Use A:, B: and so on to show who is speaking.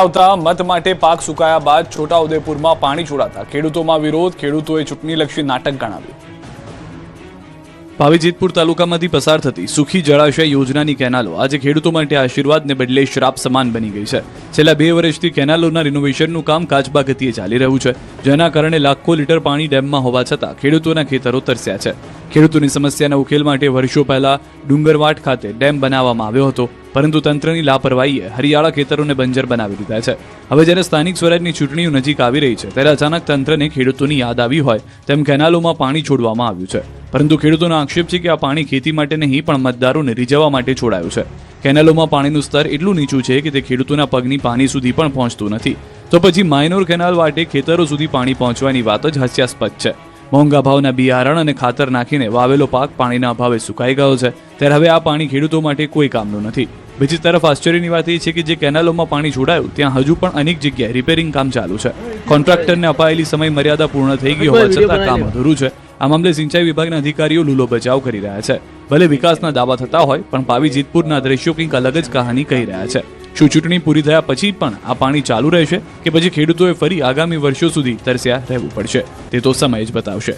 A: આવતા મત માટે પાક સુકાયા બાદ છોટાઉદેપુરમાં પાણી છોડાતા ખેડૂતોમાં વિરોધ. ખેડૂતોએ ચૂંટણીલક્ષી નાટક ગણાવ્યું. પાવીજેતપુર તાલુકામાંથી પસાર થતી સુખી જળાશય યોજનાની કેનાલો આજે ખેડૂતો માટે આશીર્વાદને બદલે શ્રાપ સમાન બની ગઈ છે. છેલ્લા 2 વર્ષથી કેનાલોના રિનોવેશનનું કામ કાચબા ગતિએ ચાલી રહ્યું છે, જેના કારણે લાખો લીટર પાણી ડેમમાં હોવા છતાં ખેડૂતોના ખેતરો તરસ્યા છે. ખેડૂતોની સમસ્યાના ઉકેલ માટે વર્ષો પહેલા ડુંગરવાટ ખાતે ડેમ બનાવવામાં આવ્યો હતો, પરંતુ તંત્રની લાપરવાહીએ હરિયાળા ખેતરોને બંજર બનાવી દીધા છે. હવે જ્યારે સ્થાનિક સ્વરાજની ચૂંટણીઓ નજીક આવી રહી છે, ત્યારે અચાનક તંત્રને ખેડૂતોની યાદ આવી હોય તેમ કેનાલોમાં પાણી છોડવામાં આવ્યું છે. પરંતુ ખેડૂતોનો આક્ષેપ છે કે આ પાણી ખેતી માટે નહીં પણ મતદારોને રીઝવવા માટે છોડાયું છે. કેનાલોમાં પાણીનું સ્તર એટલું નીચું છે કે તે ખેડૂતોના પગની પાણી સુધી પણ પહોંચતું નથી. તો પછી માઇનોર કેનાલ વાટે ખેતરો સુધી પાણી પહોંચવાની વાત જ હાસ્યાસ્પદ છે. મોંઘા ભાવના બિયારણ અને ખાતર નાખીને વાવેલો પાક પાણીના અભાવે સુકાઈ ગયો છે, ત્યારે હવે આ પાણી ખેડૂતો માટે કોઈ કામનું નથી. બીજી તરફ આશ્ચર્યની વાત એ છે કે જે કેનાલોમાં પાણી છોડાયું ત્યાં હજુ પણ અનેક જગ્યાએ રિપેરિંગ કામ ચાલુ છે. કોન્ટ્રાક્ટરને અપાયેલી સમય મર્યાદા પૂર્ણ થઈ ગઈ હોવા છતાં કામ અધૂરું છે. આ મામલે સિંચાઈ વિભાગના અધિકારીઓ લૂલો બચાવ કરી રહ્યા છે. ભલે વિકાસના દાવા થતા હોય, પણ પાવીજેતપુરના દ્રશ્યો કંઈક અલગ જ કહાની કહી રહ્યા છે. શું ચૂંટણી પૂરી થયા પછી પણ આ પાણી ચાલુ રહેશે કે પછી ખેડૂતોએ ફરી આગામી વર્ષો સુધી તરસ્યા રહેવું પડશે? તે તો સમય જ બતાવશે.